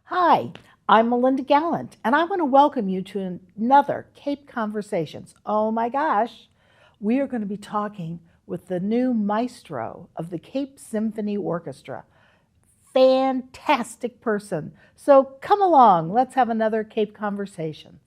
Hi, I'm Melinda Gallant, and I want to welcome you to another Cape Conversations. Oh my gosh, we are going to be talking with the new maestro of the Cape Symphony Orchestra. Fantastic person. So come along, let's have another Cape Conversations.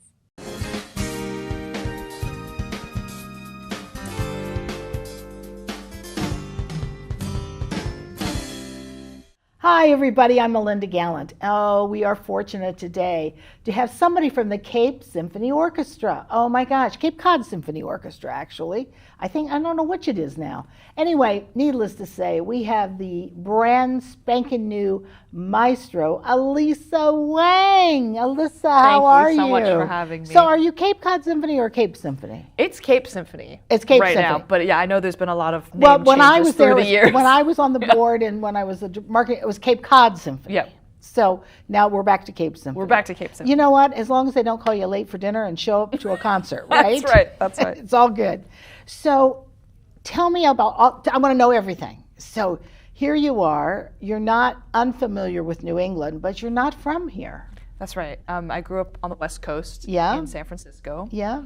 Hi, everybody. I'm Melinda Gallant. Oh, we are fortunate today to have somebody from the Cape Symphony Orchestra. Oh my gosh, Cape Cod Symphony Orchestra, actually. I don't know which it is now. Anyway, needless to say, we have the brand spanking new maestro, Alyssa Wang. Alyssa, how are you? Thank you so much for having me. So are you Cape Cod Symphony or Cape Symphony? It's Cape Symphony. It's Cape right Symphony. now, but yeah, I know there's been a lot of name changes through the years. When I was on the board and when I was a marketing, it was Cape Cod Symphony. Yep. So now we're back to Cape Symphony. We're back to Cape Symphony. You know what? As long as they don't call you late for dinner and show up to a concert, right? That's right. It's all good. So tell me about, I want to know everything. So here you are. You're not unfamiliar with New England, but you're not from here. That's right. I grew up on the West Coast Yeah. in San Francisco. Yeah.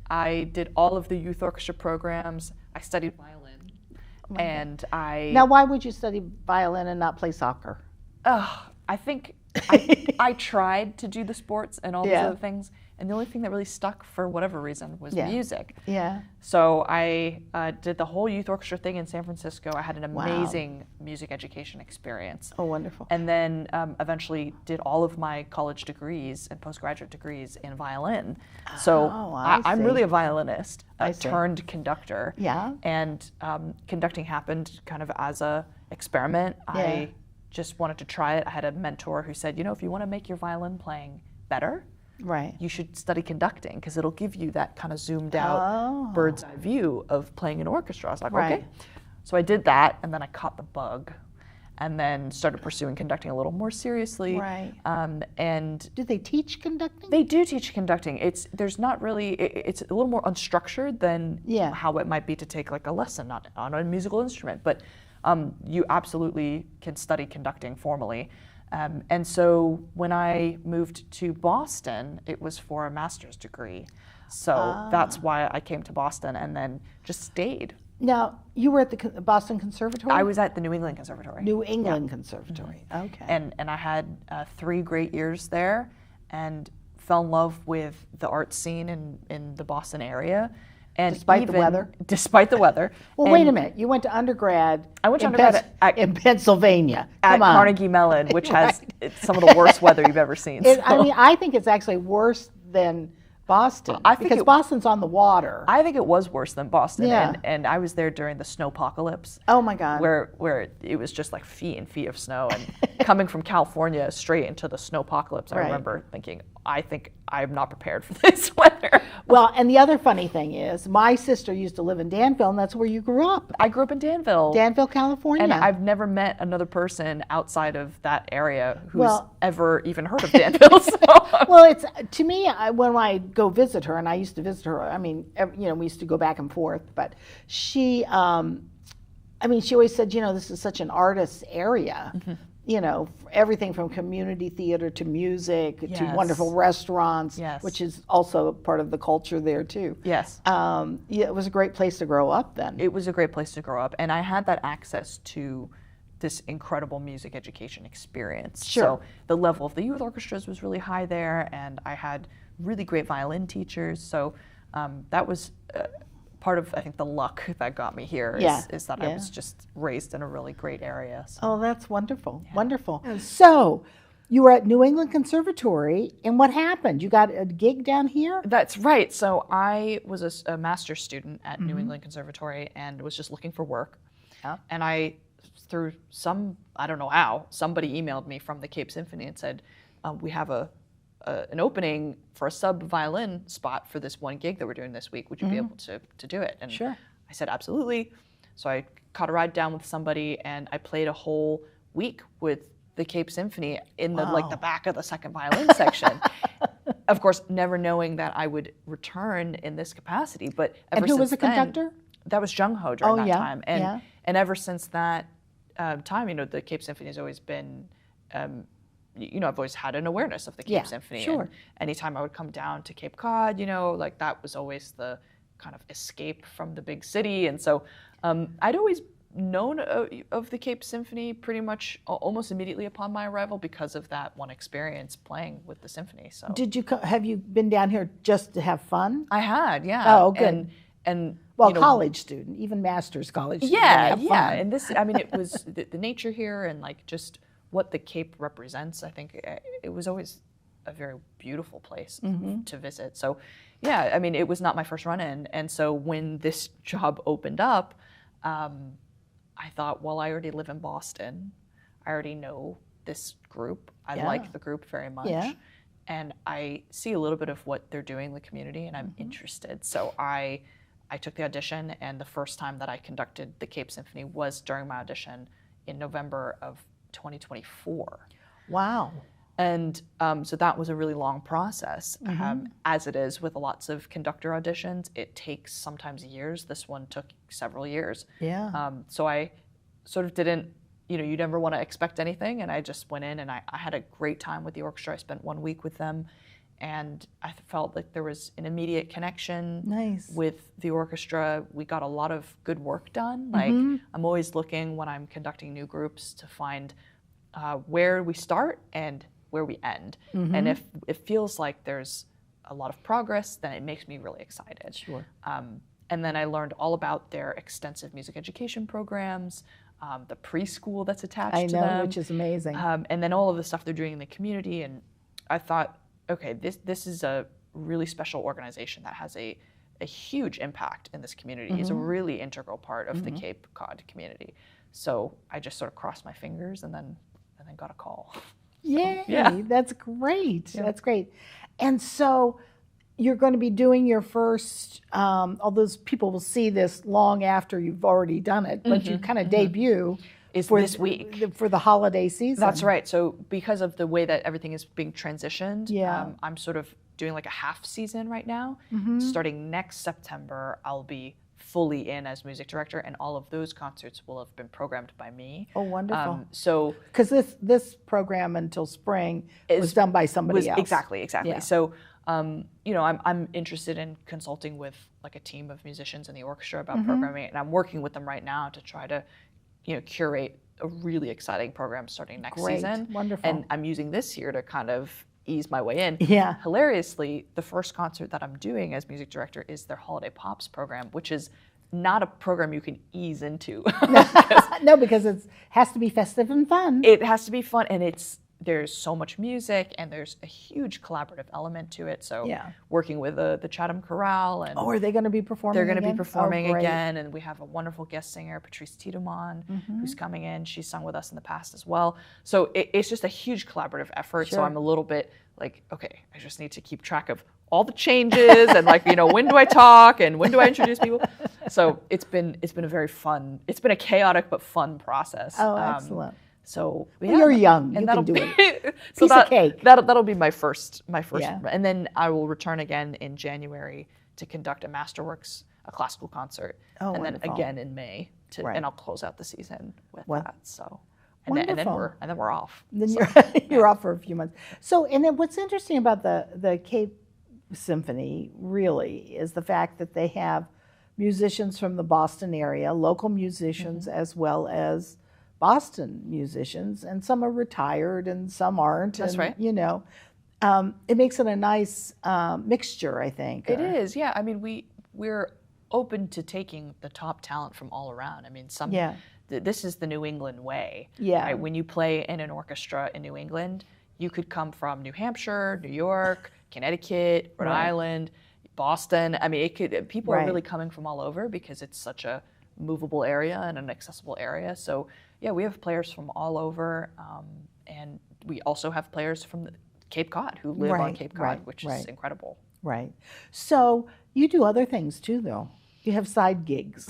I did all of the youth orchestra programs. I studied violin. And Now, why would you study violin and not play soccer? I think I tried to do the sports and all these other things, and the only thing that really stuck for whatever reason was music. Yeah. So I did the whole youth orchestra thing in San Francisco. I had an amazing music education experience. Oh, wonderful. And then eventually did all of my college degrees and postgraduate degrees in violin. So I'm really a violinist turned conductor. Yeah. And conducting happened kind of as a experiment. Yeah. I just wanted to try it. I had a mentor who said, if you want to make your violin playing better, right, you should study conducting because it'll give you that kind of zoomed out bird's eye view of playing an orchestra. I was like, okay. So I did that, and then I caught the bug and then started pursuing conducting a little more seriously. Right. And do they teach conducting? They do teach conducting. It's a little more unstructured than how it might be to take like a lesson on a musical instrument. But you absolutely can study conducting formally. And so when I moved to Boston, it was for a master's degree. So that's why I came to Boston and then just stayed. Now, you were at the Boston Conservatory? I was at the New England Conservatory. New England Conservatory, okay. And I had 3 great years there and fell in love with the art scene in the Boston area. And despite the weather? Despite the weather. Well, wait a minute. You went to undergrad in Pennsylvania. At Carnegie Mellon, which has some of the worst weather you've ever seen. I think it's actually worse than Boston because Boston's on the water. I think it was worse than Boston. Yeah. And I was there during the snowpocalypse. Oh, my God. Where it was just like feet and feet of snow. And coming from California straight into the snowpocalypse, I remember thinking, I think I'm not prepared for this weather. Well, and the other funny thing is, my sister used to live in Danville, and that's where you grew up. I grew up in Danville. Danville, California. And I've never met another person outside of that area who's ever even heard of Danville. So. Well, it's to me, when I go visit her, and I used to visit her, we used to go back and forth, but she, she always said, this is such an artist's area. Mm-hmm. Everything from community theater to music to wonderful restaurants, which is also part of the culture there too. Yes. It was a great place to grow up then. It was a great place to grow up, and I had that access to this incredible music education experience. Sure. So the level of the youth orchestras was really high there, and I had really great violin teachers. So that was part of, I think, the luck that got me here is that I was just raised in a really great area. So. Oh, that's wonderful. Yeah. Wonderful. So you were at New England Conservatory, and what happened? You got a gig down here? That's right. So I was a master's student at New England Conservatory and was just looking for work. Yeah. And I, through I don't know how, somebody emailed me from the Cape Symphony and said, we have an opening for a sub-violin spot for this one gig that we're doing this week. Would you be able to do it? And sure. I said, absolutely. So I caught a ride down with somebody, and I played a whole week with the Cape Symphony in the back of the second violin section. Of course, never knowing that I would return in this capacity. But and who was the conductor? That was Jung Ho during that time. And ever since that time, the Cape Symphony has always been I've always had an awareness of the Cape Symphony. Sure. And anytime I would come down to Cape Cod, like that was always the kind of escape from the big city. And so I'd always known of the Cape Symphony pretty much almost immediately upon my arrival because of that one experience playing with the symphony. So have you been down here just to have fun? I had, yeah. Oh, good. And college student, even master's college student. Yeah. And this, it was the nature here and like just what the Cape represents. I think it was always a very beautiful place to visit. So yeah, it was not my first run in. And so when this job opened up, I thought, well, I already live in Boston. I already know this group. I like the group very much. Yeah. And I see a little bit of what they're doing in the community, and I'm interested. So I took the audition, and the first time that I conducted the Cape Symphony was during my audition in November of 2024. Wow. And so that was a really long process, as it is with lots of conductor auditions. It takes sometimes years. This one took several years. Yeah. So I sort of didn't, you never want to expect anything. And I just went in and I had a great time with the orchestra. I spent 1 week with them. And I felt like there was an immediate connection with the orchestra. We got a lot of good work done. Like I'm always looking when I'm conducting new groups to find where we start and where we end. And if it feels like there's a lot of progress, then it makes me really excited. Sure. And then I learned all about their extensive music education programs, the preschool that's attached to them. Which is amazing. And then all of the stuff they're doing in the community. And I thought, okay, this is a really special organization that has a huge impact in this community. It's a really integral part of the Cape Cod community. So I just sort of crossed my fingers and then got a call. Yay, that's great. Yeah. That's great. And so you're going to be doing your first, although people will see this long after you've already done it, but you kind of debut is this week for the holiday season. That's right. So because of the way that everything is being transitioned, I'm sort of doing like a half season right now. Starting next September, I'll be fully in as music director, and all of those concerts will have been programmed by me. Oh, wonderful! So because this program until spring was done by somebody else. Exactly. Yeah. So I'm interested in consulting with like a team of musicians in the orchestra about programming, and I'm working with them right now to try to curate a really exciting program starting next season. Wonderful. And I'm using this year to kind of ease my way in. Yeah. Hilariously, the first concert that I'm doing as music director is their Holiday Pops program, which is not a program you can ease into. No, because it has to be festive and fun. It has to be fun, and there's so much music, and there's a huge collaborative element to it. So working with the Chatham Chorale. And are they going to be performing They're going to again? be performing again, and we have a wonderful guest singer, Patrice Tiedemann, who's coming in. She's sung with us in the past as well. So it's just a huge collaborative effort. Sure. So I'm a little bit like, okay, I just need to keep track of all the changes and like, when do I talk and when do I introduce people? So it's been a very fun, it's been a chaotic but fun process. Oh, excellent. So you're young, you can do it. So Piece of cake. That'll be my first, Yeah. And then I will return again in January to conduct a Masterworks, a classical concert, and wonderful. then again in May and I'll close out the season with that. So, and then we're off. Then you're off for a few months. So, and then what's interesting about the Cape Symphony really is the fact that they have musicians from the Boston area, local musicians as well as Boston musicians, and some are retired and some aren't. That's right. It makes it a nice mixture, I think. It is, yeah. I mean, we're open to taking the top talent from all around. I mean, this is the New England way. Yeah. Right? When you play in an orchestra in New England, you could come from New Hampshire, New York, Connecticut, Rhode Island, Boston. I mean, people are really coming from all over because it's such a movable area and an accessible area. So yeah, we have players from all over, and we also have players from Cape Cod who live on Cape Cod, which is incredible. Right. So you do other things too, though. You have side gigs,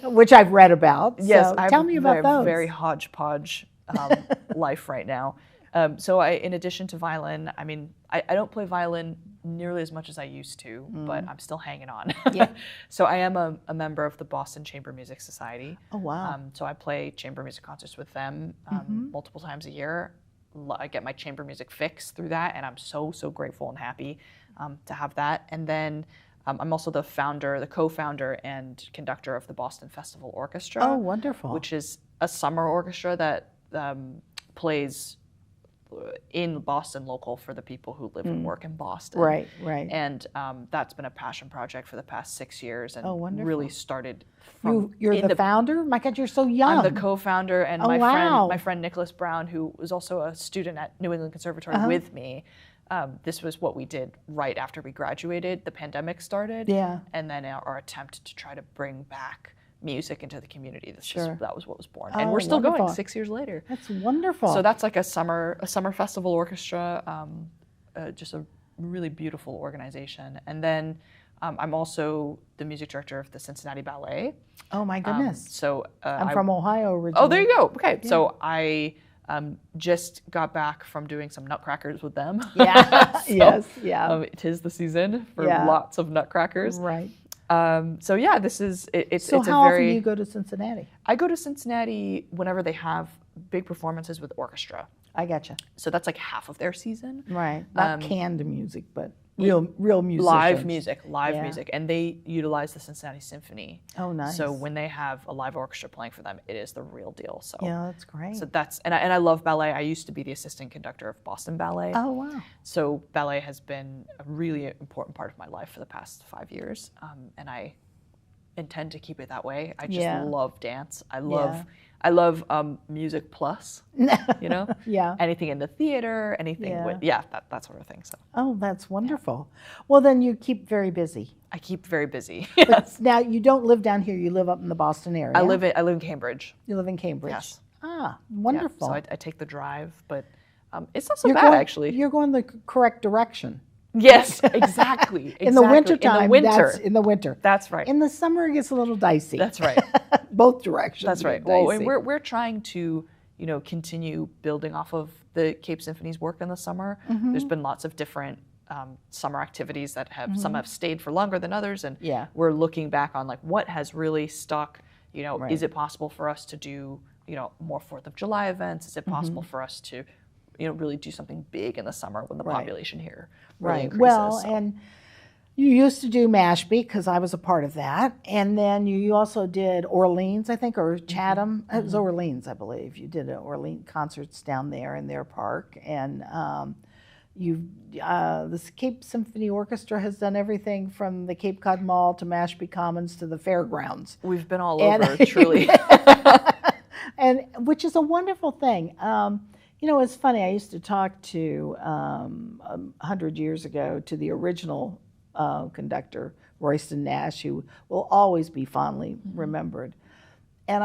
which I've read about. Yes, so tell me about those. Very hodgepodge life right now. So in addition to violin, I mean, I don't play violin nearly as much as I used to, but I'm still hanging on. Yeah. So I am a member of the Boston Chamber Music Society. Oh, wow. So I play chamber music concerts with them multiple times a year. I get my chamber music fix through that, and I'm so grateful and happy to have that. And then I'm also the co-founder and conductor of the Boston Festival Orchestra. Oh, wonderful. Which is a summer orchestra that plays in Boston local for the people who live and work in Boston. Right. And that's been a passion project for the past 6 years, and wonderful. Really started from You're the founder? My God, you're so young. I'm the co-founder, and my friend Nicholas Brown, who was also a student at New England Conservatory with me. This was what we did right after we graduated. The pandemic started, and then our attempt to try to bring back music into the community. That was what was born, and we're still going 6 years later. That's wonderful. So that's like a summer festival orchestra, just a really beautiful organization. And then I'm also the music director of the Cincinnati Ballet. Oh my goodness! I'm from Ohio originally. Oh, there you go. Okay, so I just got back from doing some nutcrackers with them. Yeah. Yes. Yeah. It is the season for lots of nutcrackers. Right. So yeah, this is it's. So it's how a very, often do you go to Cincinnati? I go to Cincinnati whenever they have big performances with orchestra. I gotcha. So that's like half of their season. Right. Not canned music, but real musicians. Live music, and they utilize the Cincinnati Symphony. Oh, nice. So when they have a live orchestra playing for them, it is the real deal. So yeah, that's great. So that's and I love ballet. I used to be the assistant conductor of Boston Ballet. Oh, wow. So ballet has been a really important part of my life for the past 5 years, and I intend to keep it that way. I just love dance. I love music plus, anything in the theater, anything with that sort of thing. So. Oh, that's wonderful. Well, then you keep very busy. I keep very busy. Yes. Now you don't live down here. You live up in the Boston area. I live in Cambridge. You live in Cambridge. Yes. Ah, wonderful. Yeah, so I take the drive, but it's not so bad actually. You're going the correct direction. Yes, exactly. In the wintertime. In the winter. That's right. In the summer, it gets a little dicey. That's right. Both directions. That's right. Well, and we're trying to, continue building off of the Cape Symphony's work in the summer. Mm-hmm. There's been lots of different summer activities that have some have stayed for longer than others, and we're looking back on like what has really stuck. Is it possible for us to do more 4th of July events? Is it possible for us to really do something big in the summer when the population here really increases. Well, and you used to do Mashpee because I was a part of that, and then you also did Orleans, I think, or Chatham. It was Orleans, I believe. You did Orleans concerts down there in their park, and the Cape Symphony Orchestra has done everything from the Cape Cod Mall to Mashpee Commons to the fairgrounds. We've been all over, truly. And which is a wonderful thing. It's funny. I used to talk to 100 years ago to the original conductor, Royston Nash, who will always be fondly remembered. And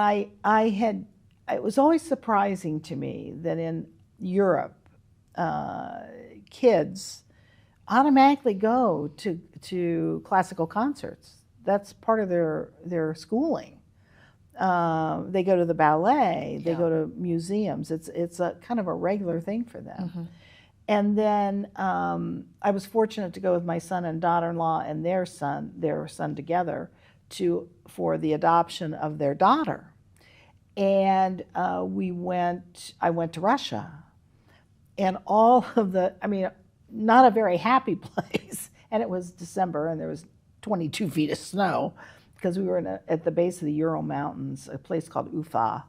it was always surprising to me that in Europe, kids automatically go to classical concerts. That's part of their schooling. They go to the ballet, they go to museums. It's a kind of a regular thing for them. Mm-hmm. And then I was fortunate to go with my son and daughter-in-law and their son together for the adoption of their daughter. And I went to Russia, and not a very happy place. And it was December, and there was 22 feet of snow, because we were at the base of the Ural Mountains, a place called Ufa,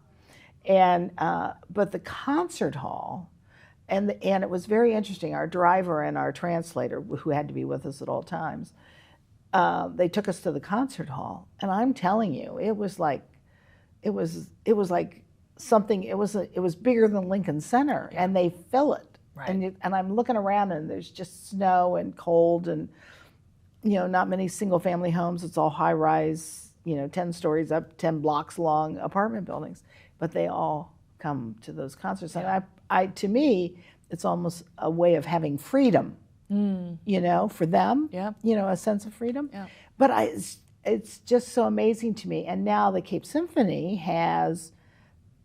and but the concert hall, and it was very interesting. Our driver and our translator, who had to be with us at all times, they took us to the concert hall, and I'm telling you, it was like something. It was bigger than Lincoln Center, and they fill it, and I'm looking around, and there's just snow and cold and. Not many single-family homes. It's all high-rise, 10 stories up, 10 blocks long apartment buildings. But they all come to those concerts. Yeah. And to me, it's almost a way of having freedom, for them, a sense of freedom. Yeah. But it's just so amazing to me. And now the Cape Symphony has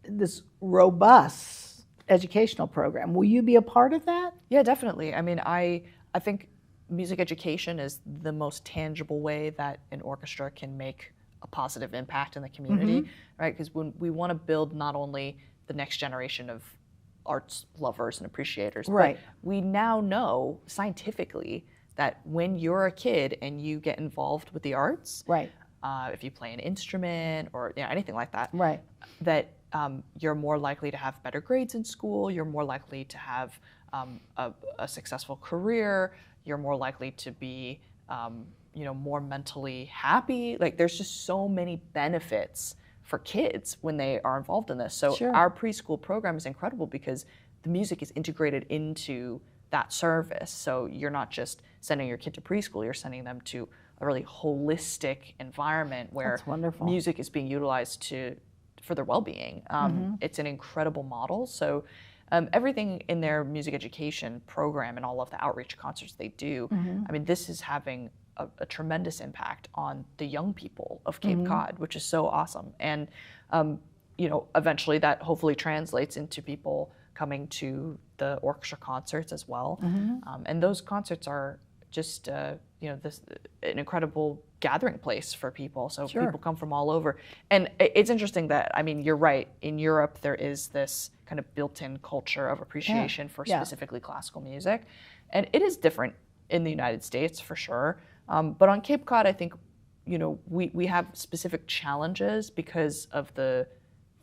this robust educational program. Will you be a part of that? Yeah, definitely. I mean, I think music education is the most tangible way that an orchestra can make a positive impact in the community, right? Because when we want to build not only the next generation of arts lovers and appreciators, but we now know scientifically that when you're a kid and you get involved with the arts, if you play an instrument or anything like that, that you're more likely to have better grades in school, you're more likely to have a successful career, you're more likely to be more mentally happy. Like there's just so many benefits for kids when they are involved in this. So our preschool program is incredible because the music is integrated into that service. So you're not just sending your kid to preschool, you're sending them to a really holistic environment where music is being utilized for their well-being. It's an incredible model. So everything in their music education program and all of the outreach concerts they do, I mean, this is having a tremendous impact on the young people of Cape Cod, which is so awesome. And eventually that hopefully translates into people coming to the orchestra concerts as well. And those concerts are just an incredible gathering place for people. So people come from all over. And it's interesting that, I mean, you're right. In Europe, there is this kind of built-in culture of appreciation for specifically classical music. And it is different in the United States for sure. But on Cape Cod, I think, we have specific challenges because of the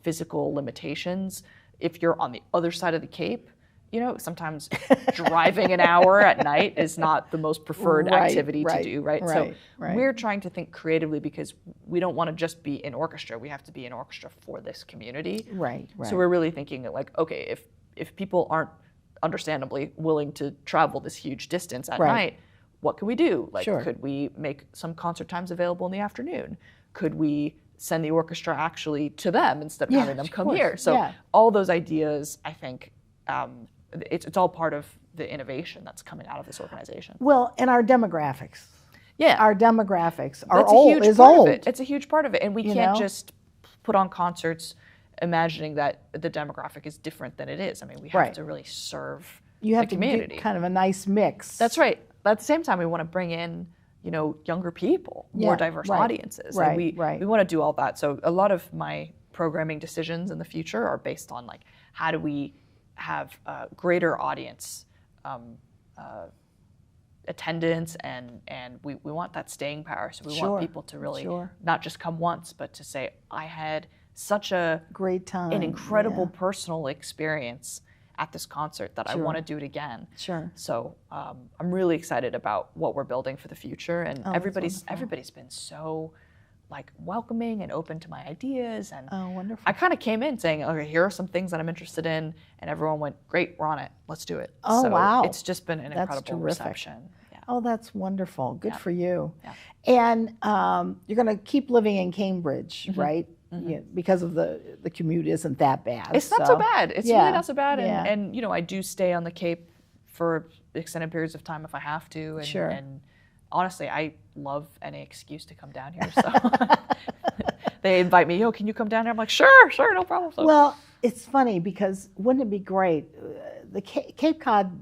physical limitations. If you're on the other side of the Cape, sometimes driving an hour at night is not the most preferred activity to do, right? So we're trying to think creatively because we don't want to just be in orchestra. We have to be an orchestra for this community. So we're really thinking like, okay, if people aren't understandably willing to travel this huge distance at night, what can we do? Like, could we make some concert times available in the afternoon? Could we send the orchestra actually to them instead of having them come here? So all those ideas, I think, it's all part of the innovation that's coming out of this organization. Well, and our demographics. Yeah. Our demographics are old. It's a huge part of it. And we can't just put on concerts imagining that the demographic is different than it is. I mean, we have to really serve the community. You have to do kind of a nice mix. That's right. But at the same time, we want to bring in, younger people, more diverse audiences. And we want to do all that. So a lot of my programming decisions in the future are based on like, how do we have greater audience attendance, and we want that staying power. So we want people to really not just come once, but to say, I had such a great time, an incredible personal experience at this concert that I want to do it again. So I'm really excited about what we're building for the future, and everybody's been so like welcoming and open to my ideas. And wonderful. I kind of came in saying, okay, here are some things that I'm interested in, and everyone went, great, we're on it, let's do it. So wow. It's just been an incredible reception. Oh, that's wonderful. Good for you. And you're going to keep living in Cambridge, right? Because of the commute isn't that bad. It's not so bad. It's really not so bad. And I do stay on the Cape for extended periods of time if I have to. And, and honestly, I love any excuse to come down here. So they invite me, can you come down here? I'm like, sure, no problem. So. Well, it's funny because wouldn't it be great? The Cape Cod,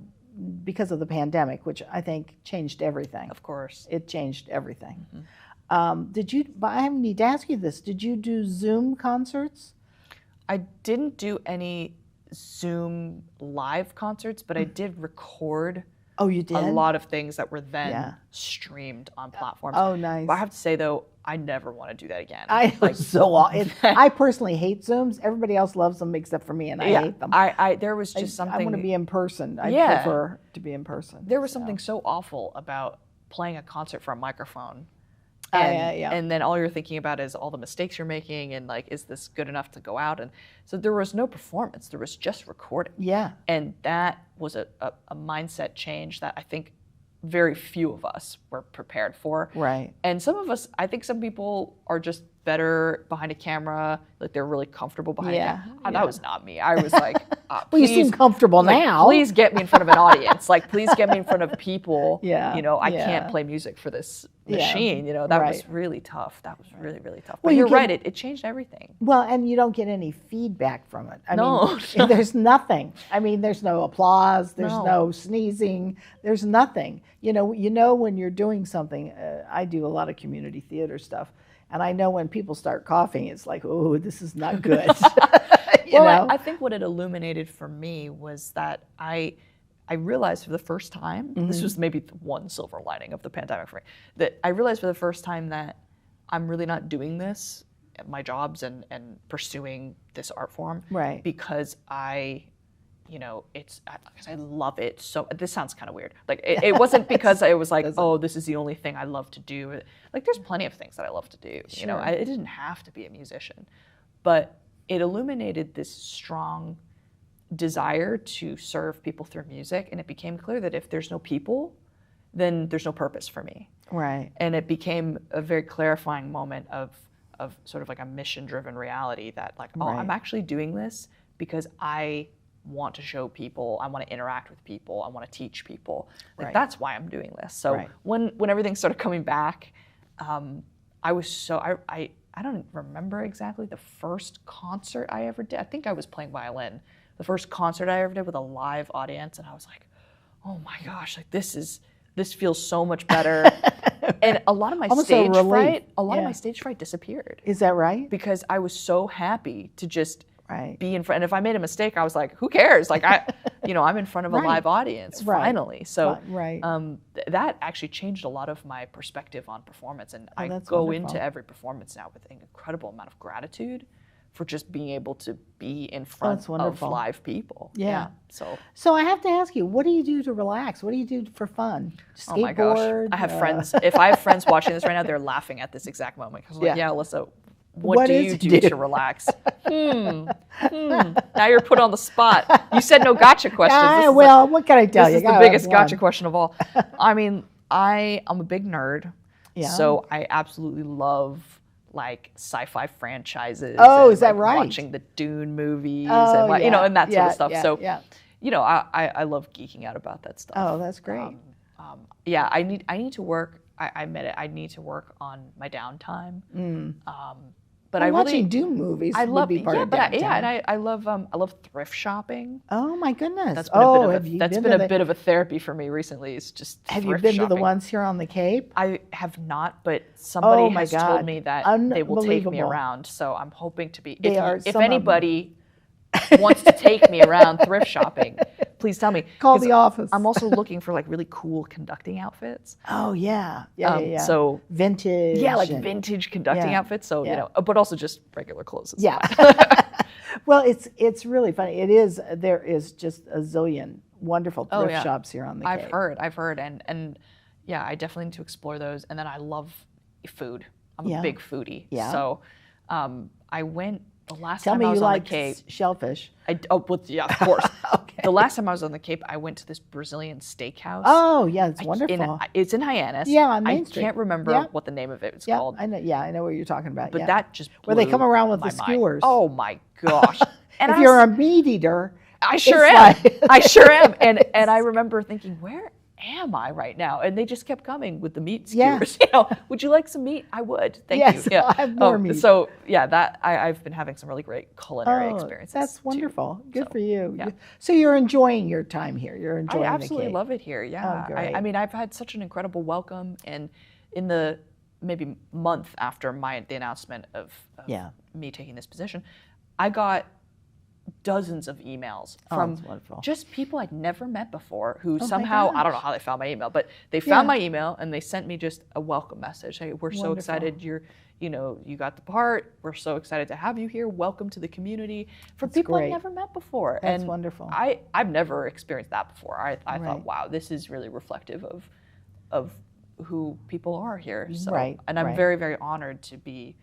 because of the pandemic, which I think changed everything. Of course. It changed everything. I need to ask you this, did you do Zoom concerts? I didn't do any Zoom live concerts, but I did record a lot of things that were then streamed on platforms. Oh, nice. But I have to say, though, I never want to do that again. I personally hate Zooms. Everybody else loves them except for me, and I hate them. There was just something. I want to be in person. I prefer to be in person. There was something so awful about playing a concert for a microphone. And then all you're thinking about is all the mistakes you're making, and like, is this good enough to go out? And so there was no performance. There was just recording. And that was a mindset change that I think very few of us were prepared for. Right. And some of us, I think some people are just better behind a camera, like they're really comfortable behind a camera. That was not me. I was like, well, you seem comfortable now. Please get me in front of an audience. Like, please get me in front of people. Yeah. You know, I can't play music for this machine. You know, that was really tough. That was really, really tough. But you're right, it changed everything. Well, and you don't get any feedback from it. I mean, there's nothing. I mean, there's no applause, there's no sneezing, there's nothing. You know when you're doing something, I do a lot of community theater stuff. And I know when people start coughing, it's like, oh, this is not good. I think what it illuminated for me was that I realized for the first time, this was maybe one silver lining of the pandemic for me, that I realized for the first time that I'm really not doing this at my jobs and pursuing this art form because because I love it. So this sounds kind of weird. Like it wasn't because I was like, oh, this is the only thing I love to do. Like there's plenty of things that I love to do. Sure. You know, it didn't have to be a musician, but it illuminated this strong desire to serve people through music, and it became clear that if there's no people, then there's no purpose for me. Right. And it became a very clarifying moment of sort of like a mission-driven reality that like, oh, I'm actually doing this because I want to show people, I want to interact with people, I want to teach people. Like that's why I'm doing this. So when everything started coming back, I was so, I don't remember exactly the first concert I ever did. I think I was playing violin. The first concert I ever did with a live audience, and I was like, oh my gosh, like this feels so much better. And a lot of my stage fright disappeared. Is that right? Because I was so happy to just be in front. And if I made a mistake, I was like, who cares? Like I'm in front of a live audience finally. So that actually changed a lot of my perspective on performance. And I go into every performance now with an incredible amount of gratitude for just being able to be in front of live people. Yeah. So I have to ask you, what do you do to relax? What do you do for fun? Skateboard? Oh my gosh. I have friends. If I have friends watching this right now, they're laughing at this exact moment. Because like, Alyssa, what do you do to relax? Now you're put on the spot. You said no gotcha questions. What can I tell you? This is the biggest gotcha question of all. I mean, I'm a big nerd. Yeah. So I absolutely love like sci-fi franchises. Oh, is that right? Watching the Dune movies and and that sort of stuff. I love geeking out about that stuff. Oh, that's great. I need to work. I admit it. I need to work on my downtime. But I really watching Dune movies. I love I love thrift shopping. Oh my goodness! That's been a bit of a therapy for me recently. It's just have you been to the ones here on the Cape? I have not, but somebody has told me that they will take me around. So I'm hoping to be. If anybody wants to take me around thrift shopping, please tell me. Call the office. I'm also looking for like really cool conducting outfits. Oh yeah. So vintage. Yeah, like vintage conducting outfits. So but also just regular clothes. Yeah. Well, it's really funny. There is just a zillion wonderful thrift shops here on the Cape. I've heard, and I definitely need to explore those. And then I love food. I'm a big foodie. Yeah. So I went. The last time I was on the Cape, shellfish. Of course. Okay. The last time I was on the Cape, I went to this Brazilian steakhouse. Oh yeah, it's wonderful. It's in Hyannis. Yeah, on Main Street. I can't remember what the name of it was called. I know. Yeah, I know what you're talking about. But that just blew where they come around with my the skewers. Mind. Oh my gosh! And if you're a meat eater, I sure am. I sure am. And I remember thinking, where am I right now? And they just kept coming with the meat skewers. Would you like some meat? I would. Thank you. Yes, I'll have more meat. So I've been having some really great culinary experiences. That's wonderful. Too. Good for you. Yeah. So you're enjoying your time here. You're enjoying I the absolutely Cape. love it here. Yeah. Oh, great. I mean, I've had such an incredible welcome, and in the maybe month after the announcement of me taking this position, I got dozens of emails from just people I'd never met before who somehow, I don't know how they found my email, but they found my email and they sent me just a welcome message. Hey, we're so excited you got the part. We're so excited to have you here. Welcome to the community. From people I've never met before. That's wonderful. I've never experienced that before. I thought, wow, this is really reflective of who people are here. So, and I'm very, very honored to be,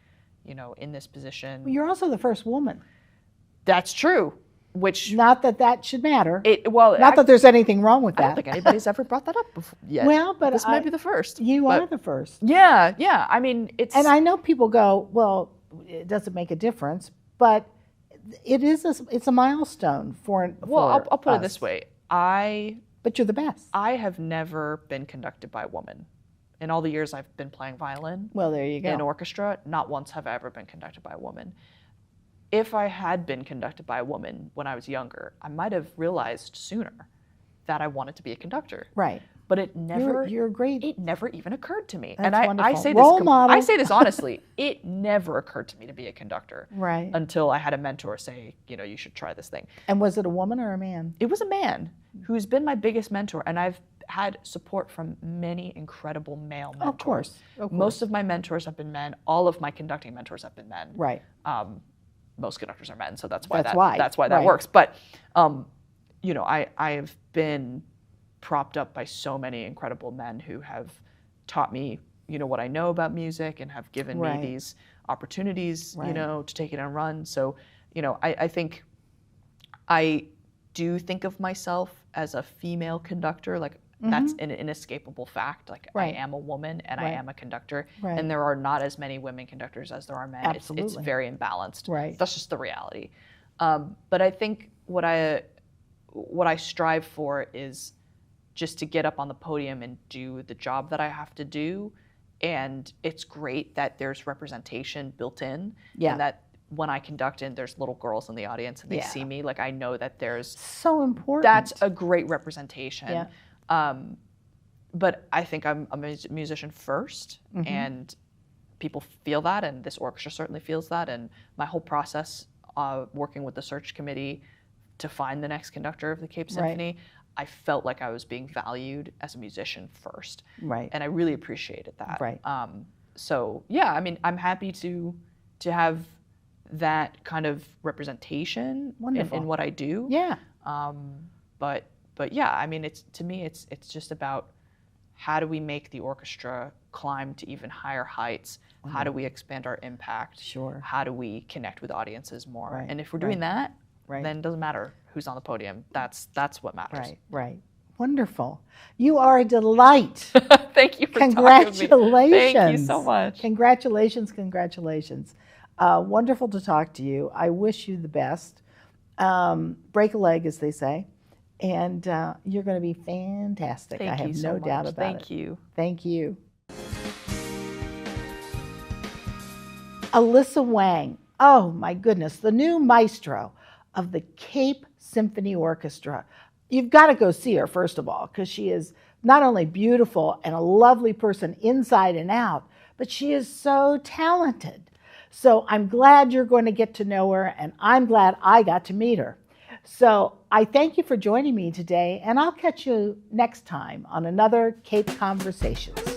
in this position. Well, you're also the first woman. That's true. which not that should matter. Not that there's anything wrong with that. I don't think anybody's ever brought that up before yet. Well, but this might be the first. You are the first. Yeah. I mean, it's. And I know people go, well, it doesn't make a difference, but it's a milestone for. Well, I'll put it this way. But you're the best. I have never been conducted by a woman. In all the years I've been playing violin. Well, there you go. In orchestra, not once have I ever been conducted by a woman. If I had been conducted by a woman when I was younger, I might have realized sooner that I wanted to be a conductor. Right. But it never. You're great. It never even occurred to me. That's and wonderful. I say Role this. model. I say this honestly. It never occurred to me to be a conductor. Right. Until I had a mentor say, you should try this thing. And was it a woman or a man? It was a man who's been my biggest mentor, and I've had support from many incredible male mentors. Of course. Most of my mentors have been men. All of my conducting mentors have been men. Right. Most conductors are men, so that's why that right. works. But I have been propped up by so many incredible men who have taught me, what I know about music and have given me these opportunities, to take it and run. So, I think I do think of myself as a female conductor, like that's an inescapable fact. Like I am a woman and I am a conductor, and there are not as many women conductors as there are men. Absolutely. It's very imbalanced. Right. That's just the reality. But I think what I strive for is just to get up on the podium and do the job that I have to do. And it's great that there's representation built in, and that when I conduct and there's little girls in the audience and they see me, like I know that there's so important. That's a great representation. Yeah. But I think I'm a musician first, and people feel that, and this orchestra certainly feels that. And my whole process, working with the search committee to find the next conductor of the Cape Symphony, I felt like I was being valued as a musician first. Right. And I really appreciated that. Right. So yeah, I mean, I'm happy to have that kind of representation in what I do. Yeah. But yeah, I mean, to me, it's just about how do we make the orchestra climb to even higher heights? How do we expand our impact? Sure. How do we connect with audiences more? Right. And if we're doing that, then it doesn't matter who's on the podium. That's what matters. Right. Wonderful. You are a delight. Thank you for Congratulations. talking with me. Thank you so much. Congratulations. Wonderful to talk to you. I wish you the best. Break a leg, as they say. And you're going to be fantastic. I have no doubt about it. Thank you. Thank you. Alyssa Wang. Oh, my goodness. The new maestro of the Cape Symphony Orchestra. You've got to go see her, first of all, because she is not only beautiful and a lovely person inside and out, but she is so talented. So I'm glad you're going to get to know her, and I'm glad I got to meet her. So I thank you for joining me today, and I'll catch you next time on another Cape Conversations.